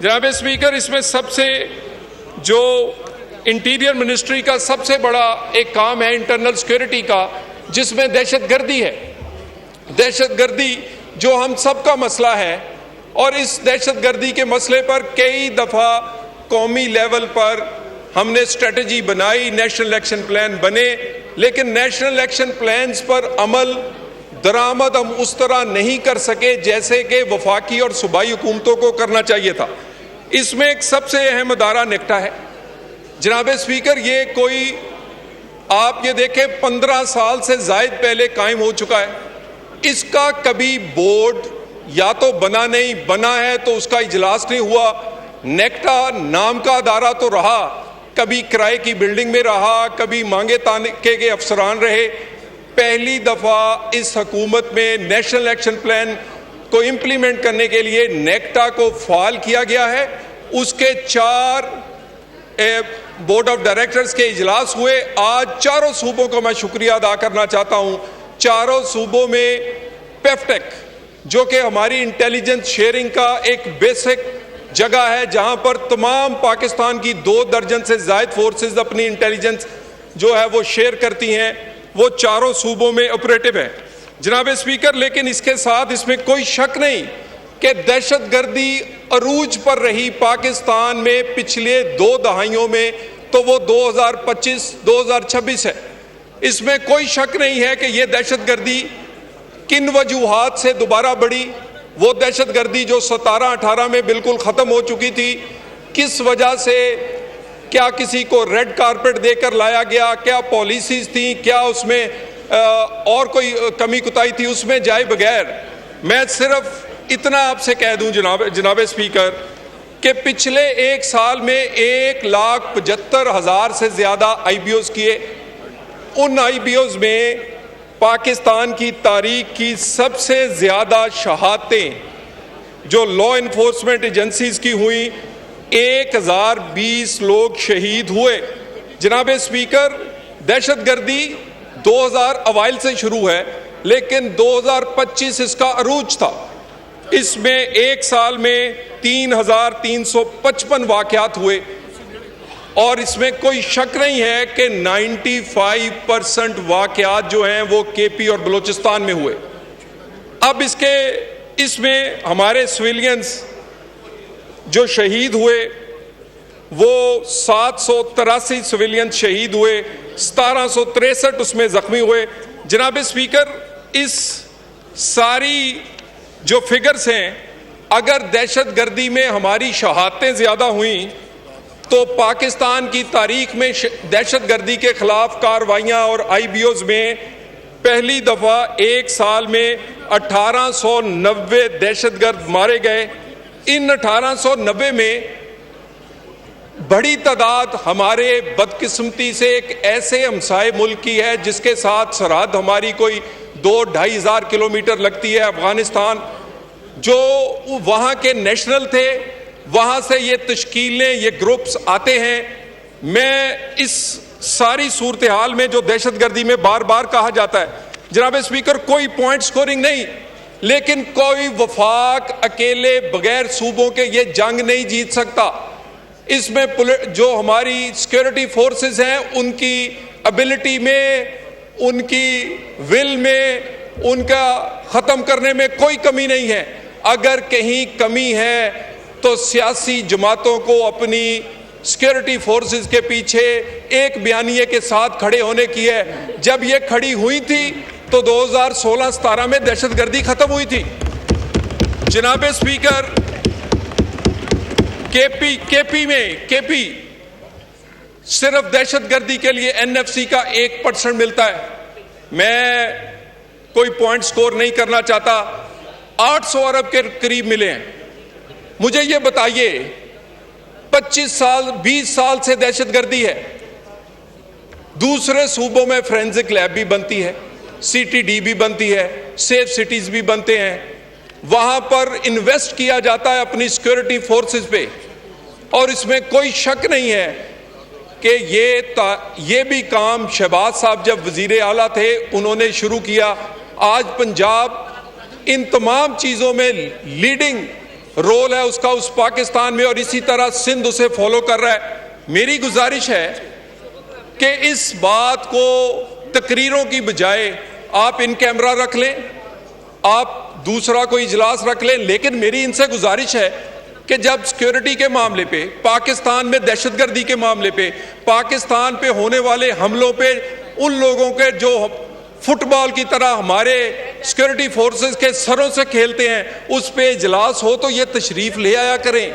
جناب اسپیکر، اس میں سب سے جو انٹیریئر منسٹری کا سب سے بڑا ایک کام ہے انٹرنل سیکورٹی کا، جس میں دہشت گردی ہے۔ دہشت گردی جو ہم سب کا مسئلہ ہے، اور اس دہشت گردی کے مسئلے پر کئی دفعہ قومی لیول پر ہم نے اسٹریٹجی بنائی، نیشنل ایکشن پلان بنے، لیکن نیشنل ایکشن پلانز پر عمل درآمد ہم اس طرح نہیں کر سکے جیسے کہ وفاقی اور صوبائی حکومتوں کو کرنا چاہیے تھا۔ اس میں ایک سب سے اہم ادارہ نیکٹا ہے۔ جناب اسپیکر، یہ کوئی آپ یہ دیکھیں 15 سال سے زائد پہلے قائم ہو چکا ہے۔ اس کا کبھی بورڈ یا تو بنا نہیں، بنا ہے تو اس کا اجلاس نہیں ہوا۔ نیکٹا نام کا ادارہ تو رہا، کبھی کرائے کی بلڈنگ میں رہا، کبھی مانگے تانکے کے افسران رہے۔ پہلی دفعہ اس حکومت میں نیشنل ایکشن پلان کو امپلیمنٹ کرنے کے لیے نیکٹا کو فعال کیا گیا ہے۔ اس کے 4 بورڈ آف ڈائریکٹرز کے اجلاس ہوئے۔ آج چاروں صوبوں کو میں شکریہ ادا کرنا چاہتا ہوں۔ چاروں صوبوں میں پیفٹیک، جو کہ ہماری انٹیلیجنس شیئرنگ کا ایک بیسک جگہ ہے، جہاں پر تمام پاکستان کی 2 درجن سے زائد فورسز اپنی انٹیلیجنس جو ہے وہ شیئر کرتی ہیں، وہ چاروں صوبوں میں آپریٹو ہے۔ جناب اسپیکر، لیکن اس کے ساتھ اس میں کوئی شک نہیں کہ دہشت گردی عروج پر رہی پاکستان میں پچھلے 2 دہائیوں میں، تو وہ 2025-2026 ہے۔ اس میں کوئی شک نہیں ہے کہ یہ دہشت گردی کن وجوہات سے دوبارہ بڑھی۔ وہ دہشت گردی جو 17-18 میں بالکل ختم ہو چکی تھی، کس وجہ سے؟ کیا کسی کو ریڈ کارپٹ دے کر لایا گیا؟ کیا پالیسیز تھیں؟ کیا اس میں اور کوئی کمی کوتاہی تھی؟ اس میں جائے بغیر میں صرف اتنا آپ سے کہہ دوں جناب اسپیکر کہ پچھلے 1 سال میں 1,75,000 سے زیادہ آئی بی اوز کیے۔ ان آئی بی اوز میں پاکستان کی تاریخ کی سب سے زیادہ شہادتیں جو لا انفورسمنٹ ایجنسیز کی ہوئیں، 1,020 لوگ شہید ہوئے۔ جناب اسپیکر، دہشت گردی 2000 اوائل سے شروع ہے، لیکن 2025 اس کا عروج تھا۔ اس میں 1 سال میں 3,355 واقعات ہوئے، اور اس میں کوئی شک نہیں ہے کہ 95% واقعات جو ہیں وہ کے پی اور بلوچستان میں ہوئے۔ اب اس میں ہمارے سویلینز جو شہید ہوئے وہ 783 سویلین شہید ہوئے، 1763 اس میں زخمی ہوئے۔ جناب اسپیکر، اس ساری جو فگرز ہیں، اگر دہشت گردی میں ہماری شہادتیں زیادہ ہوئیں تو پاکستان کی تاریخ میں دہشت گردی کے خلاف کارروائیاں اور آئی بی اوز میں پہلی دفعہ 1 سال میں 1890 دہشت گرد مارے گئے۔ ان 1890 میں بڑی تعداد ہمارے بدقسمتی سے ایک ایسے ہمسائے ملک کی ہے جس کے ساتھ سرحد ہماری کوئی 2-2.5 ہزار کلومیٹر لگتی ہے، افغانستان، جو وہاں کے نیشنل تھے۔ وہاں سے یہ تشکیلیں، یہ گروپس آتے ہیں۔ میں اس ساری صورتحال میں جو دہشت گردی میں بار بار کہا جاتا ہے، جناب اسپیکر، کوئی پوائنٹ سکورنگ نہیں، لیکن کوئی وفاق اکیلے بغیر صوبوں کے یہ جنگ نہیں جیت سکتا۔ اس میں جو ہماری سیکورٹی فورسز ہیں، ان کی ابیلٹی میں، ان کی ول میں، ان کا ختم کرنے میں کوئی کمی نہیں ہے۔ اگر کہیں کمی ہے تو سیاسی جماعتوں کو اپنی سیکورٹی فورسز کے پیچھے ایک بیانیے کے ساتھ کھڑے ہونے کی ہے۔ جب یہ کھڑی ہوئی تھی تو 2016-17 میں دہشت گردی ختم ہوئی تھی۔ جناب اسپیکر، کے پی صرف دہشت گردی کے لیے این ایف سی کا 1% ملتا ہے۔ میں کوئی پوائنٹ سکور نہیں کرنا چاہتا، 800 ارب کے قریب ملے ہیں۔ مجھے یہ بتائیے، 25 سال 20 سال سے دہشت گردی ہے، دوسرے صوبوں میں فورینزک لیب بھی بنتی ہے، سی ٹی ڈی بھی بنتی ہے، سیف سٹیز بھی بنتے ہیں، وہاں پر انویسٹ کیا جاتا ہے اپنی سیکورٹی فورسز پہ، اور اس میں کوئی شک نہیں ہے کہ یہ بھی کام شہباز صاحب جب وزیر اعلیٰ تھے انہوں نے شروع کیا۔ آج پنجاب ان تمام چیزوں میں لیڈنگ رول ہے اس کا اس پاکستان میں، اور اسی طرح سندھ اسے فالو کر رہا ہے۔ میری گزارش ہے کہ اس بات کو تقریروں کی بجائے آپ ان کیمرہ رکھ لیں، آپ دوسرا کوئی اجلاس رکھ لیں، لیکن میری ان سے گزارش ہے کہ جب سیکیورٹی کے معاملے پہ، پاکستان میں دہشت گردی کے معاملے پہ، پاکستان پہ ہونے والے حملوں پہ ان لوگوں کے جو فٹ بال کی طرح ہمارے سیکیورٹی فورسز کے سروں سے کھیلتے ہیں، اس پہ اجلاس ہو تو یہ تشریف لے آیا کریں۔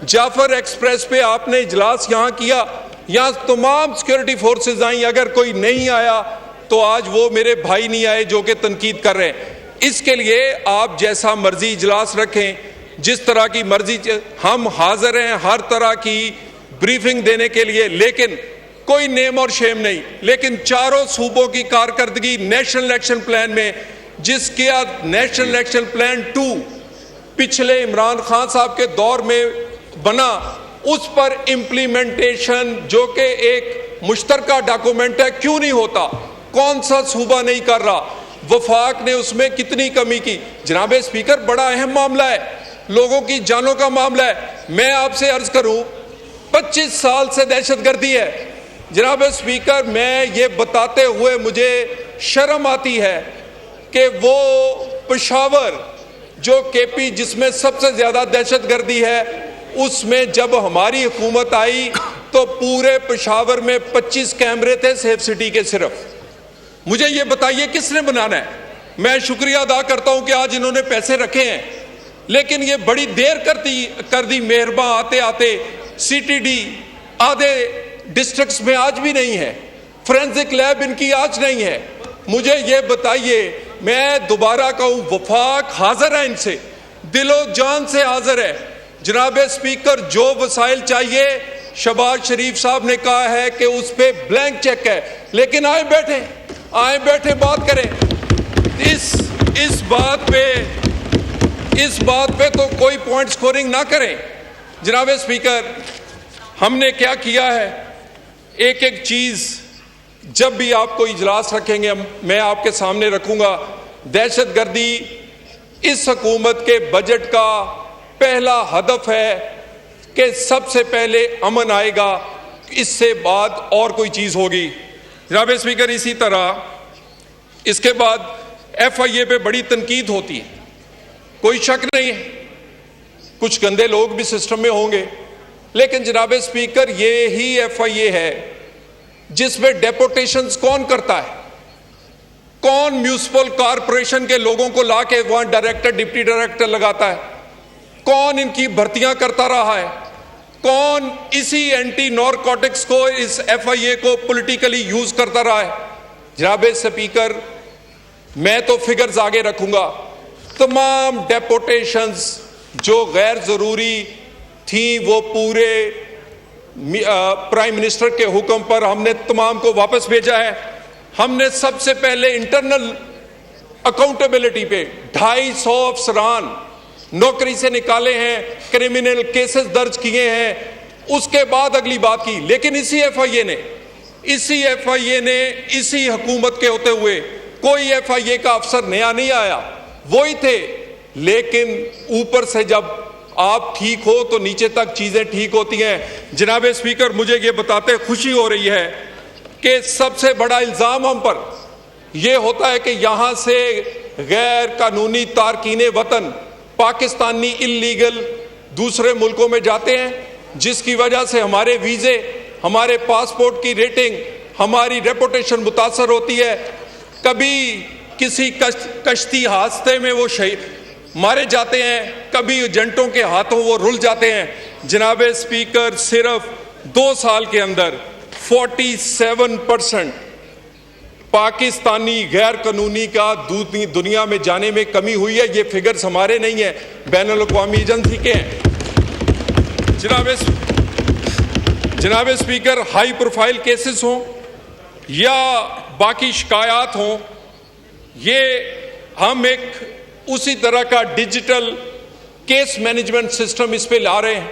جعفر ایکسپریس پہ آپ نے اجلاس یہاں کیا، یہاں تمام سیکیورٹی فورسز آئیں، اگر کوئی نہیں آیا تو آج وہ میرے بھائی نہیں آئے جو کہ تنقید کر رہے ہیں۔ اس کے لیے آپ جیسا مرضی اجلاس رکھیں، جس طرح کی مرضی، ہم حاضر ہیں ہر طرح کی بریفنگ دینے کے لیے، لیکن کوئی نیم اور شیم نہیں۔ لیکن چاروں صوبوں کی کارکردگی نیشنل ایکشن پلان میں، جس کے نیشنل ایکشن پلان 2 پچھلے عمران خان صاحب کے دور میں بنا، اس پر امپلیمنٹیشن جو کہ ایک مشترکہ ڈاکومنٹ ہے، کیوں نہیں ہوتا؟ کون سا صوبہ نہیں کر رہا؟ وفاق نے اس میں کتنی کمی کی؟ جناب اسپیکر، بڑا اہم معاملہ ہے، لوگوں کی جانوں کا معاملہ ہے۔ میں آپ سے عرض کروں، 25 سال سے دہشت گردی ہے۔ جناب اسپیکر، میں یہ بتاتے ہوئے مجھے شرم آتی ہے کہ وہ پشاور جو کے پی جس میں سب سے زیادہ دہشت گردی ہے، اس میں جب ہماری حکومت آئی تو پورے پشاور میں 25 کیمرے تھے سیف سٹی کے صرف۔ مجھے یہ بتائیے کس نے بنانا ہے؟ میں شکریہ ادا کرتا ہوں کہ آج انہوں نے پیسے رکھے ہیں، لیکن یہ بڑی دیر کر دی مہرباں آتے آتے۔ سی ٹی ڈی آدھے ڈسٹرکٹس میں آج بھی نہیں ہے، فورینزک لیب ان کی آج نہیں ہے۔ مجھے یہ بتائیے، میں دوبارہ کہوں، وفاق حاضر ہے، ان سے دل و جان سے حاضر ہے۔ جناب اسپیکر، جو وسائل چاہیے، شہباز شریف صاحب نے کہا ہے کہ اس پہ بلینک چیک ہے، لیکن آئیں بیٹھے بات کریں۔ اس بات پہ تو کوئی پوائنٹ سکورنگ نہ کریں۔ جناب اسپیکر، ہم نے کیا کیا ہے؟ ایک ایک چیز جب بھی آپ کو اجلاس رکھیں گے میں آپ کے سامنے رکھوں گا۔ دہشت گردی اس حکومت کے بجٹ کا پہلا ہدف ہے کہ سب سے پہلے امن آئے گا، اس سے بعد اور کوئی چیز ہوگی۔ جناب اسپیکر، اسی طرح اس کے بعد ایف آئی اے پہ بڑی تنقید ہوتی ہے، کوئی شک نہیں ہے، کچھ گندے لوگ بھی سسٹم میں ہوں گے، لیکن جناب اسپیکر، یہی ایف آئی اے ہے جس میں ڈیپوٹیشنز کون کرتا ہے؟ کون میونسپل کارپوریشن کے لوگوں کو لا کے وہاں ڈائریکٹر ڈپٹی ڈائریکٹر لگاتا ہے؟ کون ان کی بھرتیاں کرتا رہا ہے؟ کون اسی اینٹی نارکوٹکس کو، اس ایف آئی اے کو پولیٹیکلی یوز کرتا رہا ہے؟ جناب اسپیکر، میں تو فگرز آگے رکھوں گا۔ تمام ڈیپوٹیشنز جو غیر ضروری تھیں وہ پورے پرائم منسٹر کے حکم پر ہم نے تمام کو واپس بھیجا ہے۔ ہم نے سب سے پہلے انٹرنل اکاؤنٹیبلٹی پہ 250 افسران نوکری سے نکالے ہیں، کرمنل کیسز درج کیے ہیں، اس کے بعد اگلی بات کی۔ لیکن اسی ایف آئی اے نے اسی حکومت کے ہوتے ہوئے کوئی ایف آئی اے کا افسر نیا نہیں آیا، وہی تھے، لیکن اوپر سے جب آپ ٹھیک ہو تو نیچے تک چیزیں ٹھیک ہوتی ہیں۔ جناب اسپیکر، مجھے یہ بتاتے خوشی ہو رہی ہے کہ سب سے بڑا الزام ہم پر یہ ہوتا ہے کہ یہاں سے غیر قانونی تارکین وطن پاکستانی اللیگل دوسرے ملکوں میں جاتے ہیں، جس کی وجہ سے ہمارے ویزے، ہمارے پاسپورٹ کی ریٹنگ، ہماری ریپوٹیشن متاثر ہوتی ہے۔ کبھی کسی کشتی حادثے میں وہ مارے جاتے ہیں، کبھی ایجنٹوں کے ہاتھوں وہ رل جاتے ہیں۔ جناب اسپیکر، صرف 2 سال کے اندر 47% پاکستانی غیر قانونی کا دنیا میں جانے میں کمی ہوئی ہے۔ یہ فگرز ہمارے نہیں ہیں، بین الاقوامی ایجنسی کے ہیں۔ جناب اسپیکر، ہائی پروفائل کیسز ہوں یا باقی شکایات ہوں، یہ ہم ایک اسی طرح کا ڈیجیٹل کیس مینجمنٹ سسٹم اس پہ لا رہے ہیں۔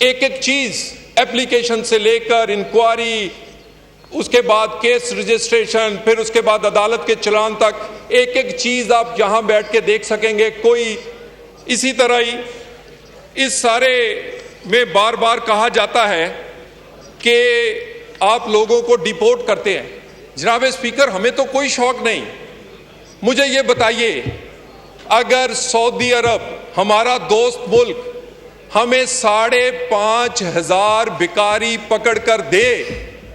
ایک ایک چیز، ایپلیکیشن سے لے کر انکوائری، اس کے بعد کیس رجسٹریشن، پھر اس کے بعد عدالت کے چلان تک، ایک ایک چیز آپ یہاں بیٹھ کے دیکھ سکیں گے۔ کوئی اسی طرح ہی اس سارے میں بار بار کہا جاتا ہے کہ آپ لوگوں کو ڈیپورٹ کرتے ہیں. جناب اسپیکر, ہمیں تو کوئی شوق نہیں. مجھے یہ بتائیے, اگر سعودی عرب ہمارا دوست ملک ہمیں 5,500 بھکاری پکڑ کر دے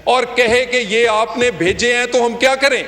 اور کہے کہ یہ آپ نے بھیجے ہیں, تو ہم کیا کریں؟